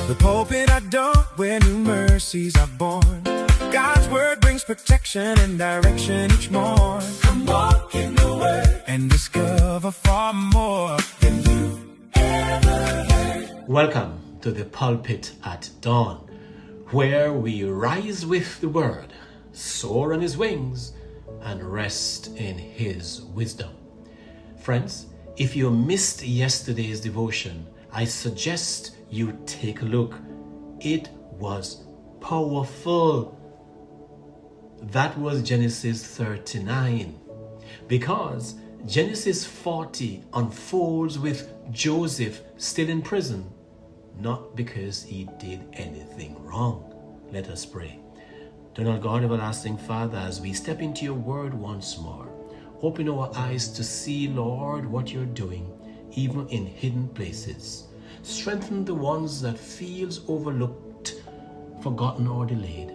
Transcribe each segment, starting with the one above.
The pulpit adorned where new mercies are born. God's word brings protection and direction each morn. Come walk in the word and discover far more than you ever heard. Welcome to the Pulpit at Dawn, where we rise with the word, soar on his wings, and rest in his wisdom. Friends, if you missed yesterday's devotion, I suggest you take a look. It was powerful. That was Genesis 39, because Genesis 40 unfolds with Joseph still in prison, not because he did anything wrong. Let us pray. Eternal God, everlasting Father, as we step into your word once more, open our eyes to see, Lord, what you're doing, even in hidden places. Strengthen the ones that feels overlooked, forgotten, or delayed.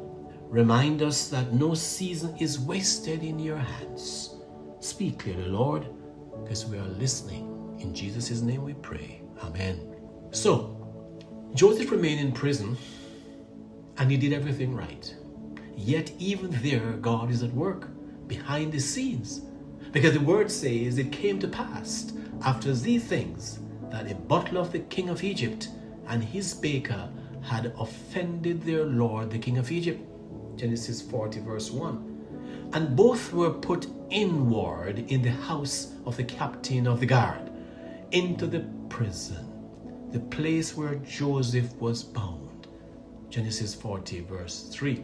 Remind us that no season is wasted in your hands. Speak clearly, Lord, because we are listening. In Jesus' name we pray. Amen. So, Joseph remained in prison, and he did everything right. Yet even there, God is at work behind the scenes. Because the word says it came to pass after these things that a butler of the king of Egypt and his baker had offended their lord, the king of Egypt. Genesis 40 verse 1. And both were put inward in the house of the captain of the guard, into the prison, the place where Joseph was bound. Genesis 40 verse 3.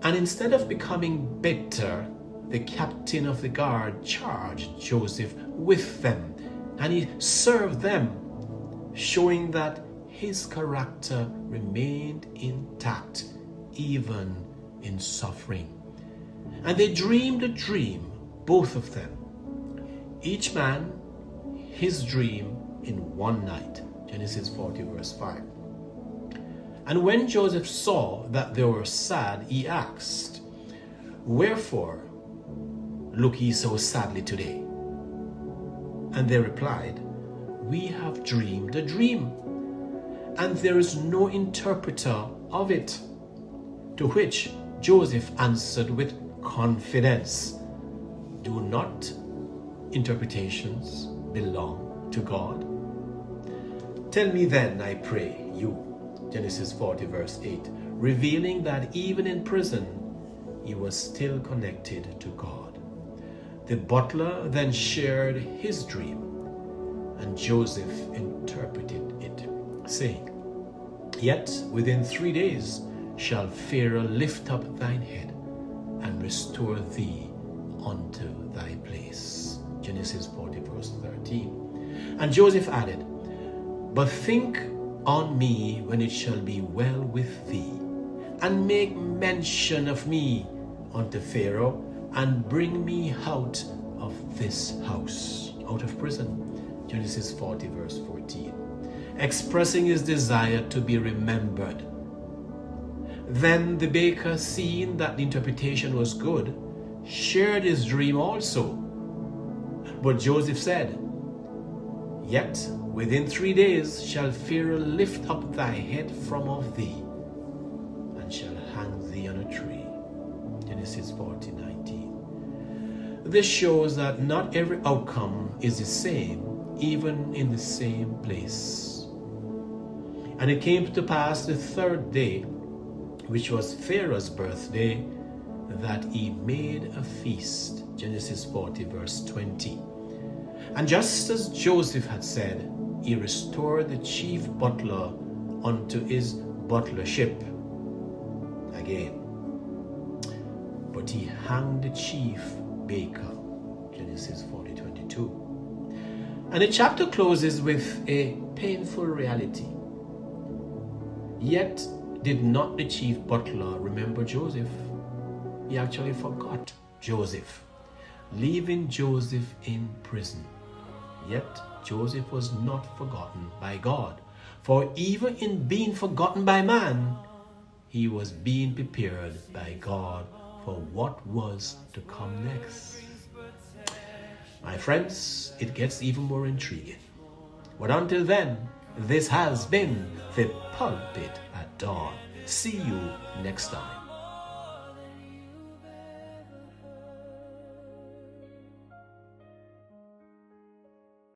And instead of becoming bitter, the captain of the guard charged Joseph with them, and he served them, showing that his character remained intact even in suffering. And they dreamed a dream, both of them, each man his dream in one night. Genesis 40 verse 5. And when Joseph saw that they were sad, he asked, "Wherefore look ye so sadly today?" And they replied, "We have dreamed a dream, and there is no interpreter of it." To which Joseph answered with confidence, "Do not interpretations belong to God? Tell me then, I pray you," Genesis 40 verse 8, revealing that even in prison, he was still connected to God. The butler then shared his dream, and Joseph interpreted it, saying, "Yet within 3 days shall Pharaoh lift up thine head and restore thee unto thy place." Genesis 40 verse 13. And Joseph added, "But think on me when it shall be well with thee, and make mention of me unto Pharaoh, and bring me out of this house," out of prison. Genesis 40 verse 14. Expressing his desire to be remembered. Then the baker, seeing that the interpretation was good, shared his dream also. But Joseph said, "Yet within 3 days shall Pharaoh lift up thy head from off thee, and shall hang thee on a tree." Genesis 40:19. This shows that not every outcome is the same, even in the same place. And it came to pass the 3rd day, which was Pharaoh's birthday, that he made a feast. Genesis 40 verse 20. And just as Joseph had said, he restored the chief butler unto his butlership again. But he hanged the chief baker. Genesis 40:22. And the chapter closes with a painful reality. Yet did not the chief butler remember Joseph? He actually forgot Joseph, leaving Joseph in prison. Yet Joseph was not forgotten by God, for even in being forgotten by man, he was being prepared by God for what was to come next. My friends, it gets even more intriguing. But until then, This has been the Pulpit at Dawn. See you next time.